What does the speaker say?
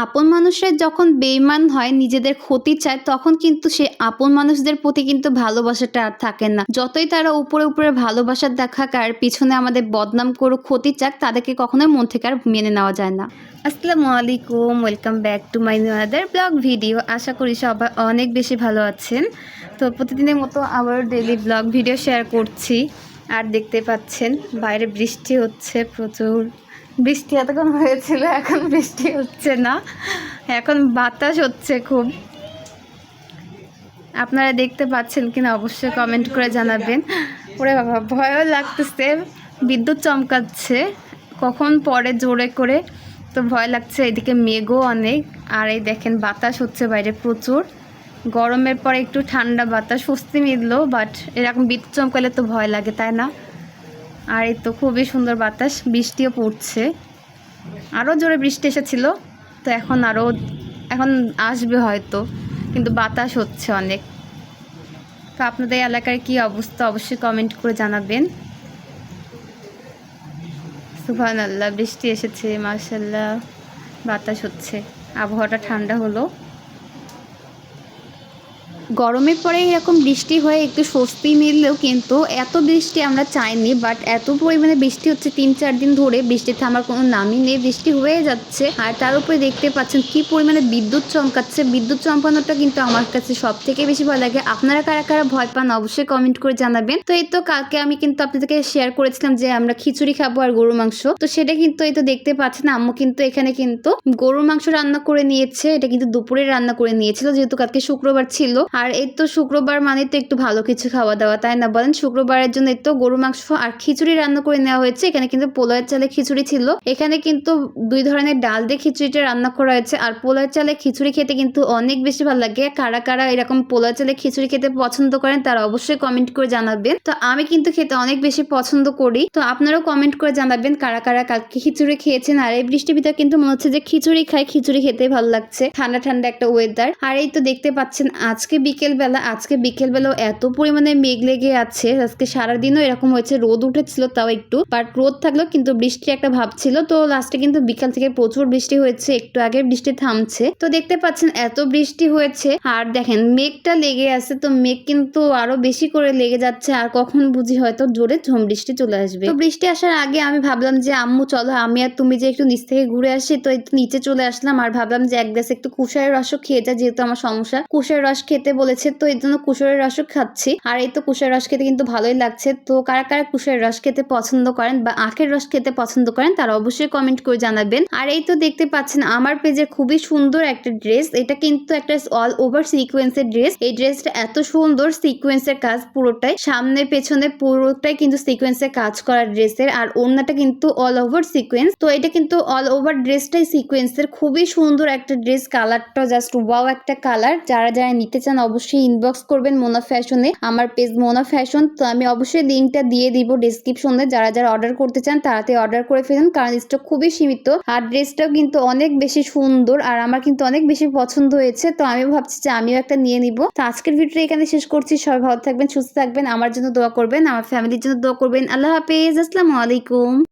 আপন মানুষের যখন বেঈমান হয়, নিজেদের ক্ষতি চায়, তখন কিন্তু সে আপন মানুষদের প্রতি কিন্তু ভালোবাসাটা আর থাকে না। যতই তারা উপরে উপরে ভালোবাসা দেখাক আর পিছনে আমাদের বদনাম করুক, ক্ষতি চাক, তাদেরকে কখনোই মন থেকে আর মেনে নেওয়া যায় না। আসসালামু আলাইকুম, welcome back to my new other blog video. আশা করি সবাই অনেক বেশি ভালো আছেন। তো প্রতিদিনের মতো আবার ডেইলি ব্লগ ভিডিও শেয়ার করছি। আর দেখতে পাচ্ছেন বাইরে বৃষ্টি হচ্ছে প্রচুর। বৃষ্টি এতক্ষণ হয়েছিল, এখন বৃষ্টি হচ্ছে না, এখন বাতাস হচ্ছে খুব। আপনারা দেখতে পাচ্ছেন কিনা অবশ্যই কমেন্ট করে জানাবেন। ওরে বাবা, ভয়ও লাগতেছে, বিদ্যুৎ চমকাচ্ছে কখন পরে জোরে করে, তো ভয় লাগছে। এদিকে মেঘও অনেক, আর এই দেখেন বাতাস হচ্ছে বাইরে প্রচুর। গরমের পরে একটু ঠান্ডা বাতাস, স্বস্তি মিললো, বাট এরকম বিদ্যুৎ চমকালে তো ভয় লাগে, তাই না? আর এই তো খুবই সুন্দর বাতাস, বৃষ্টিও পড়ছে। আরও জোরে বৃষ্টি এসেছিল, তো এখন আসবে হয়তো, কিন্তু বাতাস হচ্ছে অনেক। তো আপনাদের এলাকার কি অবস্থা অবশ্যই কমেন্ট করে জানাবেন। সুবহানাল্লাহ, বৃষ্টি এসেছে, মাশাআল্লাহ, বাতাস হচ্ছে, আবহাওয়াটা ঠান্ডা হলো। গরমের পরে এরকম বৃষ্টি হয়ে একটু স্বস্তি মিললেও কিন্তু এত বৃষ্টি আমরা চাইনি, বাট এত পরিমাণে বৃষ্টি হচ্ছে ৩-৪ দিন ধরে, বৃষ্টি থামার কোনো নামই নেই, বৃষ্টি হয়ে যাচ্ছে। আর তার উপরে দেখতে পাচ্ছেন কি পরিমাণে বিদ্যুৎ চমকাচ্ছে। বিদ্যুৎ চমকানোটা কিন্তু আমার কাছে সব থেকে বেশি ভয় লাগে। আপনারা কারা কারা ভয় পান অবশ্যই কমেন্ট করে জানাবেন। তো এই তো কালকে আমি কিন্তু আপনাদেরকে শেয়ার করেছিলাম যে আমরা খিচুড়ি খাবো আর গরুর মাংস, তো সেটা কিন্তু এই তো দেখতে পাচ্ছেন আম্মু কিন্তু এখানে কিন্তু গরুর মাংস রান্না করে নিয়েছে। এটা কিন্তু দুপুরে রান্না করে নিয়েছিল, যেহেতু কালকে শুক্রবার ছিল। আর এই তো শুক্রবার মানে তো একটু ভালো কিছু খাওয়া দাওয়া, তাই না বলেন? শুক্রবারের জন্য এই তো গরু মাংস আর খিচুড়ি রান্না করে নেওয়া হয়েছে। এখানে কিন্তু পোলাওয়ের চালে খিচুড়ি ছিল। এখানে কিন্তু 2 ধরনের ডাল দিয়ে খিচুড়িটা রান্না করা হয়েছে। আর পোলাওয়ের চালে খিচুড়ি খেতে কিন্তু অনেক বেশি ভালো লাগে। কারা কারা এরকম পোলাওয়ের চালে খিচুড়ি খেতে পছন্দ করেন তারা অবশ্যই কমেন্ট করে জানাবেন। তো আমি কিন্তু খেতে অনেক বেশি পছন্দ করি, তো আপনারাও কমেন্ট করে জানাবেন কারা কারা কালকে খিচুড়ি খেয়েছেন। আর এই বৃষ্টির ভিতরে কিন্তু মনে হচ্ছে যে খিচুড়ি খাই, খিচুড়ি খেতে ভালো লাগছে, ঠান্ডা ঠান্ডা একটা ওয়েদার। আর এই তো দেখতে পাচ্ছেন আজকে বিকেলবেলাও এত পরিমাণে মেঘ লেগে আছে। আজকে সারাদিনও এরকম হয়েছে, রোদ উঠেছিল তাও একটু, বাট রোদ থাকলেও কিন্তু বৃষ্টির একটা ভাব ছিল। তো লাস্টে কিন্তু বিকাল থেকে প্রচুর বৃষ্টি হয়েছে, একটু আগে বৃষ্টি থামছে। তো দেখতে পাচ্ছেন এত বৃষ্টি হয়েছে, আর দেখেন মেঘটা লেগে আছে, তো মেঘ কিন্তু আরো বেশি করে লেগে যাচ্ছে। আর কখন বুঝি হয়তো জোরে ঝড় বৃষ্টি চলে আসবে। তো বৃষ্টি আসার আগে আমি ভাবলাম যে আম্মু চলো আমি আর তুমি যে একটু নিচ থেকে ঘুরে আসি। তো একটু নিচে চলে আসলাম, আর ভাবলাম যে এক গ্লাস একটু কুশারের রসও খেয়ে যায়, যেহেতু আমার সমস্যা, কুশারের রস খেতে বলেছে, তো এই জন্য কুশারের রসও খাচ্ছি। আর এই তো কুশারের রস খেতে কিন্তু ভালোই লাগছে। তো কারা কারা কুশারের রস খেতে পছন্দ করেন বা আখের রস খেতে পছন্দ করেন তারা অবশ্যই কমেন্ট করে জানাবেন। আর এই তো দেখতে পাচ্ছেন আমার পেজে খুবই সুন্দর একটা ড্রেস, এটা কিন্তু একটা অল ওভার সিকোয়েন্সের ড্রেস। এই ড্রেসটা এত সুন্দর, সিকোয়েন্সের কাজ পুরোটাই, সামনে পেছনে পুরোটাই কিন্তু সিকোয়েন্সের কাজ করা ড্রেসের। আর ওড়নাটা কিন্তু অল ওভার সিকোয়েন্স। তো এটা কিন্তু অল ওভার ড্রেসটাই সিকোয়েন্সের, খুবই সুন্দর একটা ড্রেস। কালারটা জাস্ট ওয়াও একটা কালার। যারা যারা নিতে চান অবশ্যই ইনবক্স করবেন মোনা ফ্যাশনে, আমার পেজ মোনা ফ্যাশন। তো আমি অবশ্যই লিঙ্কটা দিয়ে দিব ডেসক্রিপশনে, যারা যারা অর্ডার করতে চান তাড়াতাড়ি অর্ডার করে ফেলুন, কারণ স্টক খুবই সীমিত। আর ড্রেসটাও কিন্তু অনেক বেশি সুন্দর, আর আমার কিন্তু অনেক বেশি পছন্দ হয়েছে। তো আমিও ভাবছি যে আমিও একটা নিয়ে নিব। তো আজকের ভিডিওটা এখানে শেষ করছি। সবাই ভালো থাকবেন, সুস্থ থাকবেন, আমার জন্য দোয়া করবেন, আমার ফ্যামিলির জন্য দোয়া করবেন। আল্লাহ হাফেজ, আসসালামু আলাইকুম।